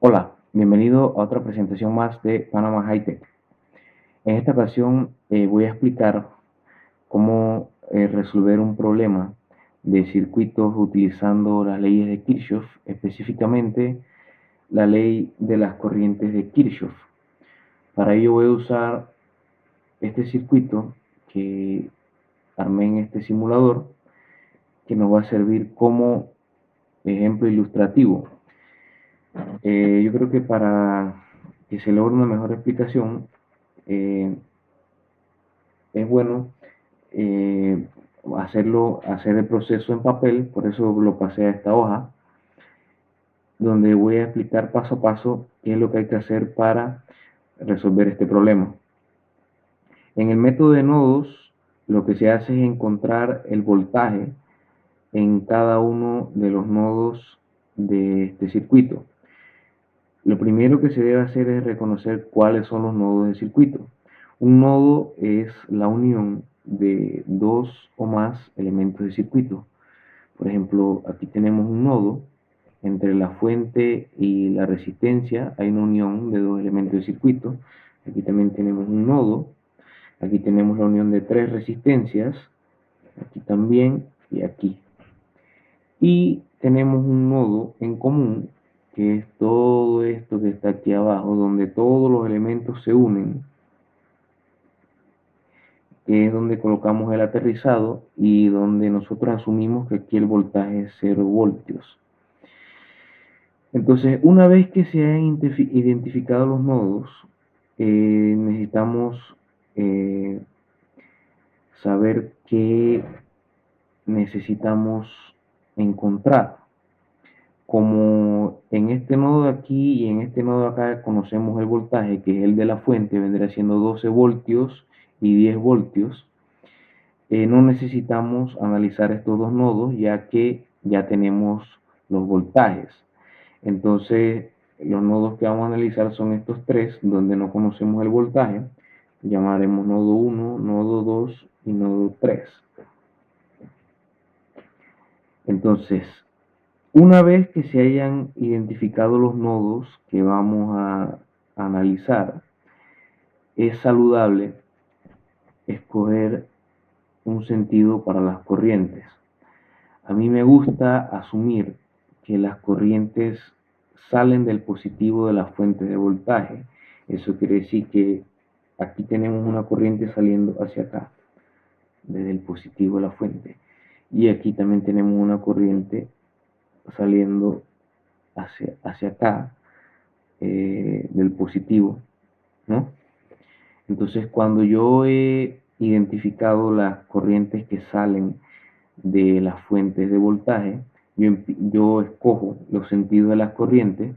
Hola, bienvenido a otra presentación más de Panama High Tech. En esta ocasión voy a explicar cómo resolver un problema de circuitos utilizando las leyes de Kirchhoff, específicamente la ley de las corrientes de Kirchhoff. Para ello voy a usar este circuito que armé en este simulador, que nos va a servir como ejemplo ilustrativo. Yo creo que para que se logre una mejor explicación, es bueno hacer el proceso en papel, por eso lo pasé a esta hoja, donde voy a explicar paso a paso qué es lo que hay que hacer para resolver este problema. En el método de nodos, lo que se hace es encontrar el voltaje en cada uno de los nodos de este circuito. Lo primero que se debe hacer es reconocer cuáles son los nodos del circuito. Un nodo es la unión de dos o más elementos del circuito. Por ejemplo, aquí tenemos un nodo entre la fuente y la resistencia, hay una unión de dos elementos del circuito. Aquí también tenemos un nodo, aquí tenemos la unión de tres resistencias, aquí también y aquí. Y tenemos un nodo en común, que es todo esto que está aquí abajo, donde todos los elementos se unen, que es donde colocamos el aterrizado y donde nosotros asumimos que aquí el voltaje es 0 voltios. Entonces, una vez que se han identificado los nodos, necesitamos saber qué necesitamos encontrar. Como en este nodo de aquí y en este nodo de acá conocemos el voltaje, que es el de la fuente, vendrá siendo 12 voltios y 10 voltios, no necesitamos analizar estos dos nodos, ya que ya tenemos los voltajes. Entonces, los nodos que vamos a analizar son estos tres, donde no conocemos el voltaje. Llamaremos nodo 1, nodo 2 y nodo 3. Entonces, una vez que se hayan identificado los nodos que vamos a analizar, es saludable escoger un sentido para las corrientes. A mí me gusta asumir que las corrientes salen del positivo de la fuente de voltaje. Eso quiere decir que aquí tenemos una corriente saliendo hacia acá, desde el positivo de la fuente. Y aquí también tenemos una corriente saliendo hacia acá, del positivo, ¿no? Entonces, cuando yo he identificado las corrientes que salen de las fuentes de voltaje, yo escojo los sentidos de las corrientes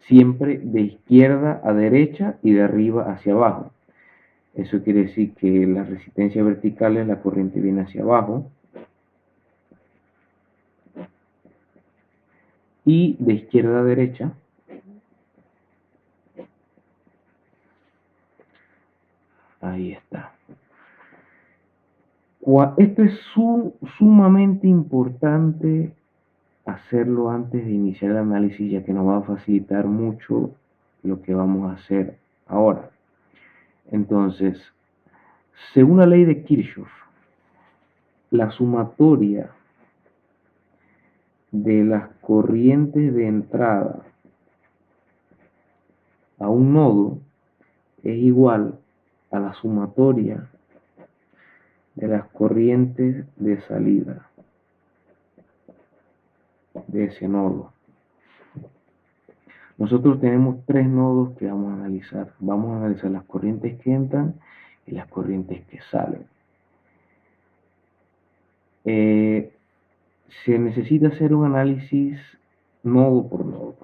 siempre de izquierda a derecha y de arriba hacia abajo. Eso quiere decir que la resistencia vertical es la corriente viene hacia abajo y de izquierda a derecha ahí está. Esto es sumamente importante hacerlo antes de iniciar el análisis, ya que nos va a facilitar mucho lo que vamos a hacer ahora. Entonces, según la ley de Kirchhoff, la sumatoria de las corrientes de entrada a un nodo es igual a la sumatoria de las corrientes de salida de ese nodo. Nosotros tenemos tres nodos que vamos a analizar. Vamos a analizar las corrientes que entran y las corrientes que salen. Se necesita hacer un análisis nodo por nodo.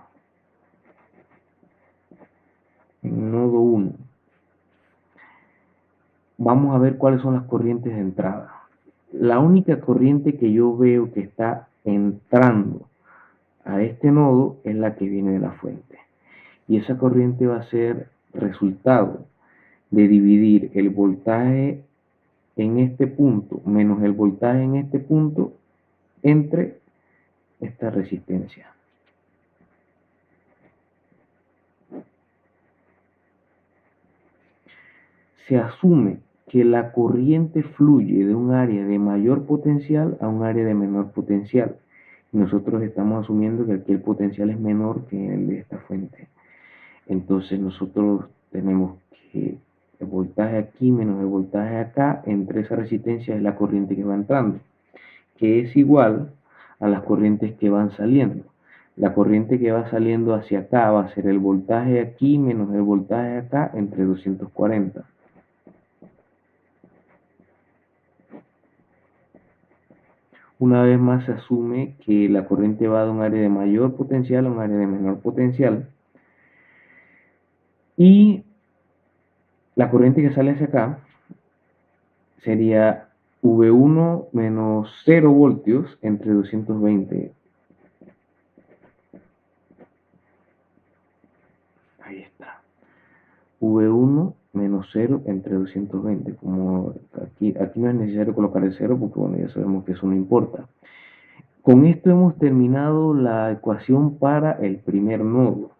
En nodo 1, vamos a ver cuáles son las corrientes de entrada. La única corriente que yo veo que está entrando a este nodo es la que viene de la fuente. Y esa corriente va a ser resultado de dividir el voltaje en este punto menos el voltaje en este punto entre esta resistencia. se asume que la corriente fluye de un área de mayor potencial a un área de menor potencial. Nosotros estamos asumiendo que aquí el potencial es menor que el de esta fuente. Entonces nosotros tenemos que el voltaje aquí menos el voltaje acá, entre esa resistencia es la corriente que va entrando, que es igual a las corrientes que van saliendo. La corriente que va saliendo hacia acá va a ser el voltaje aquí menos el voltaje acá entre 240. Una vez más se asume que la corriente va de un área de mayor potencial a un área de menor potencial. Y la corriente que sale hacia acá sería V1 menos 0 voltios entre 220. Ahí está. V1 menos 0 entre 220. Como aquí no es necesario colocar el 0 porque bueno, ya sabemos que eso no importa. Con esto hemos terminado la ecuación para el primer nodo.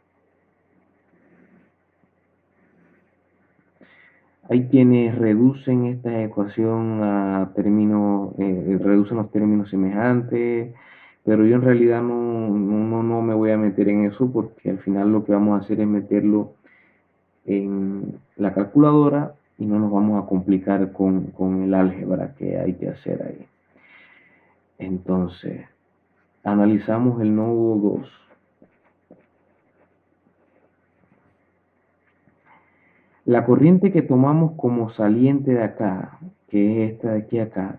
Hay quienes reducen esta ecuación a términos, reducen los términos semejantes, pero yo en realidad no me voy a meter en eso porque al final lo que vamos a hacer es meterlo en la calculadora y no nos vamos a complicar con el álgebra que hay que hacer ahí. Entonces, analizamos el nodo 2. La corriente que tomamos como saliente de acá, que es esta de aquí a acá,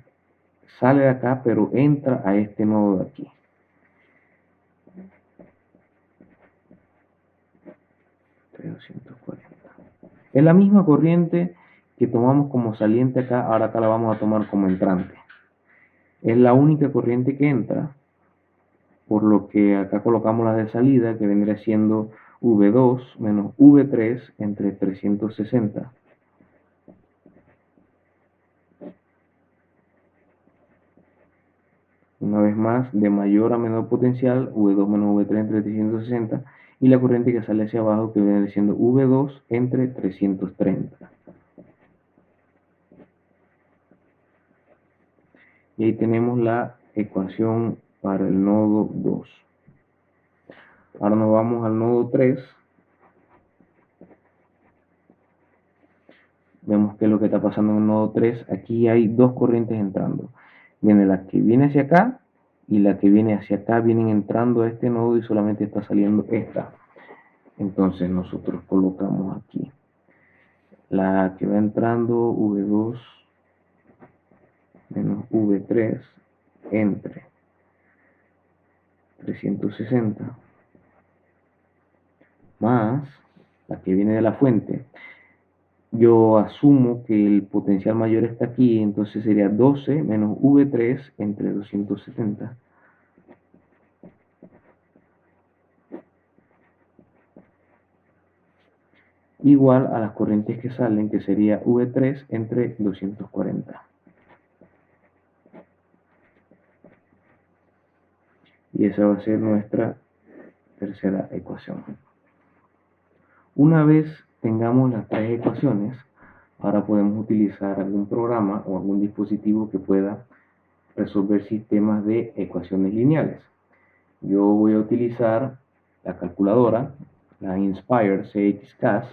sale de acá pero entra a este nodo de aquí. Es la misma corriente que tomamos como saliente acá, ahora acá la vamos a tomar como entrante. Es la única corriente que entra, por lo que acá colocamos la de salida, que vendría siendo V2 menos V3 entre 360. Una vez más, de mayor a menor potencial, V2 menos V3 entre 360, y la corriente que sale hacia abajo, que viene siendo V2 entre 330. Y ahí tenemos la ecuación para el nodo 2. Ahora nos vamos al nodo 3. Vemos qué es lo que está pasando en el nodo 3. Aquí hay dos corrientes entrando. Viene la que viene hacia acá y la que viene hacia acá. Vienen entrando a este nodo y solamente está saliendo esta. Entonces nosotros colocamos aquí la que va entrando V2 menos V3 entre 360 más la que viene de la fuente. Yo asumo que el potencial mayor está aquí, entonces sería 12 menos V3 entre 270. Igual a las corrientes que salen, que sería V3 entre 240. Y esa va a ser nuestra tercera ecuación. Una vez tengamos las tres ecuaciones, ahora podemos utilizar algún programa o algún dispositivo que pueda resolver sistemas de ecuaciones lineales. Yo voy a utilizar la calculadora, la Inspire CXCAS.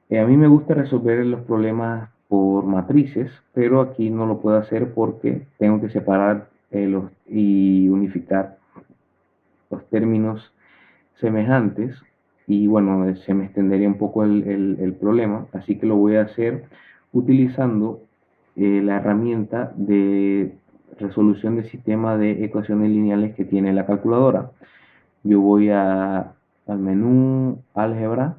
A mí me gusta resolver los problemas por matrices, pero aquí no lo puedo hacer porque tengo que separar y unificar los términos semejantes y bueno, se me extendería un poco el problema, así que lo voy a hacer utilizando la herramienta de resolución de sistema de ecuaciones lineales que tiene la calculadora. Yo voy al menú álgebra,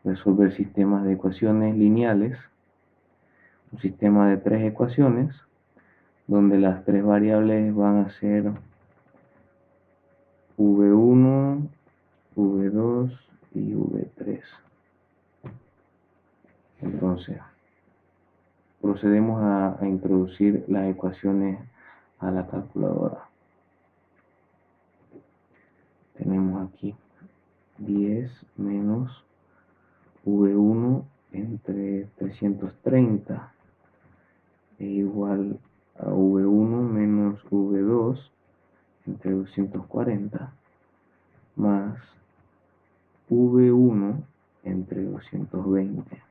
resolver sistemas de ecuaciones lineales, un sistema de tres ecuaciones, donde las tres variables van a ser V1, V2 y V3. Entonces, procedemos a introducir las ecuaciones a la calculadora. Tenemos aquí 10 menos V1 entre entre 330 es igual a V1 menos V2 entre 240 más V1 entre 220.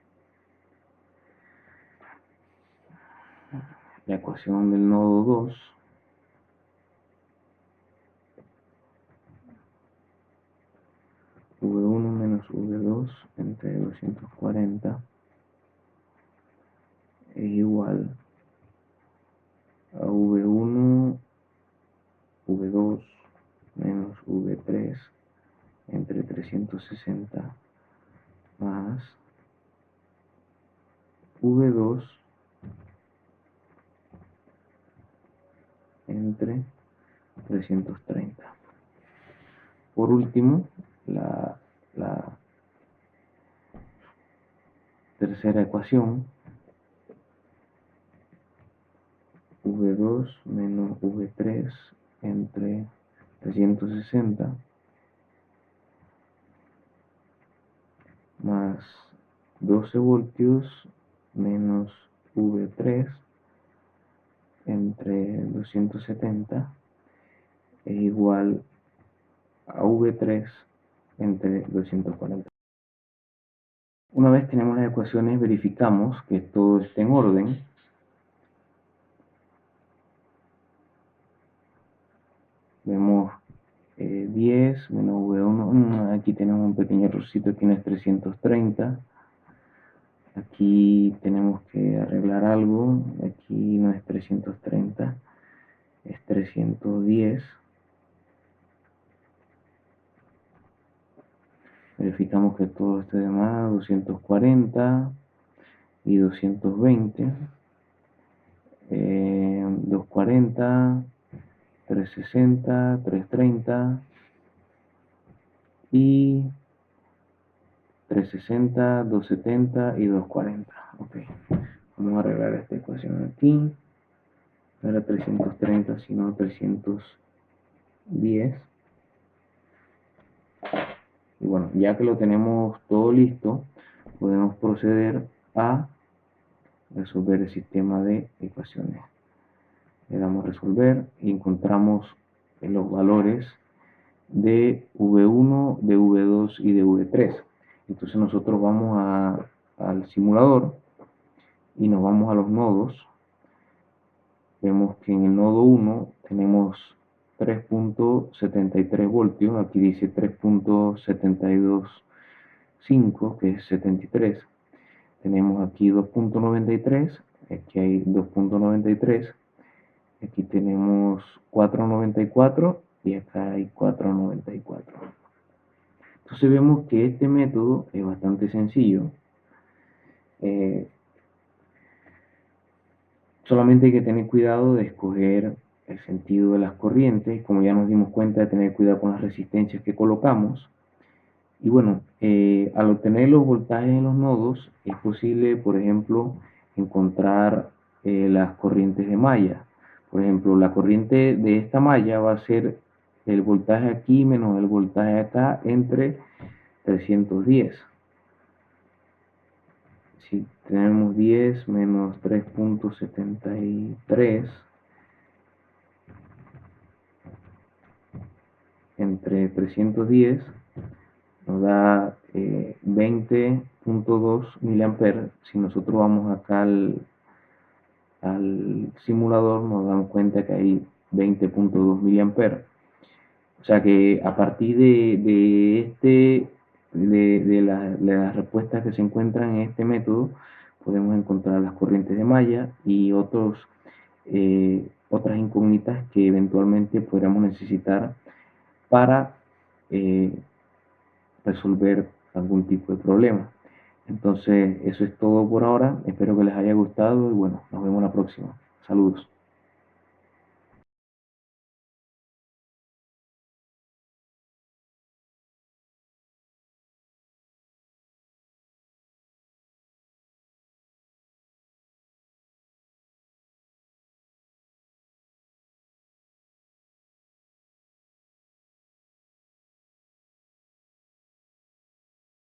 La ecuación del nodo 2 V1 menos V2 entre 240 es igual a V1, V2 menos V3 entre 360 más V2 entre 330. Por último, la tercera ecuación, V2 menos V3 entre 360 más 12 voltios menos V3 entre 270 es igual a V3 entre 240. Una vez tenemos las ecuaciones, verificamos que todo esté en orden. Vemos 10 menos V1, aquí tenemos un pequeño errorcito, aquí no es 330. Aquí tenemos que arreglar algo, aquí no es 330, es 310. Verificamos que todo esté de más, 240 y 220. 240, 360, 330 y 360, 270 y 240. Ok, vamos a arreglar esta ecuación aquí. No era 330, sino 310. Y bueno, ya que lo tenemos todo listo, podemos proceder a resolver el sistema de ecuaciones. Le damos resolver y encontramos los valores de V1, de V2 y de V3. Entonces nosotros vamos al simulador y nos vamos a los nodos. Vemos que en el nodo 1 tenemos 3.73 voltios, aquí dice 3.725, que es 73. Tenemos aquí 2.93, aquí hay 2.93, aquí tenemos 4.94 y acá hay 4.94. Entonces vemos que este método es bastante sencillo. Solamente hay que tener cuidado de escoger el sentido de las corrientes, como ya nos dimos cuenta, de tener cuidado con las resistencias que colocamos. Y bueno, al obtener los voltajes en los nodos, es posible, por ejemplo, encontrar las corrientes de malla. Por ejemplo, la corriente de esta malla va a ser el voltaje aquí menos el voltaje acá entre 310. Si tenemos 10 menos 3.73 entre 310 nos da 20.2 miliamperes. Si nosotros vamos acá al simulador, nos damos cuenta que hay 20.2 miliamperes. O sea que a partir de las respuestas que se encuentran en este método, podemos encontrar las corrientes de malla y otras incógnitas que eventualmente podríamos necesitar para resolver algún tipo de problema. Entonces, eso es todo por ahora. Espero que les haya gustado y bueno, nos vemos la próxima. Saludos.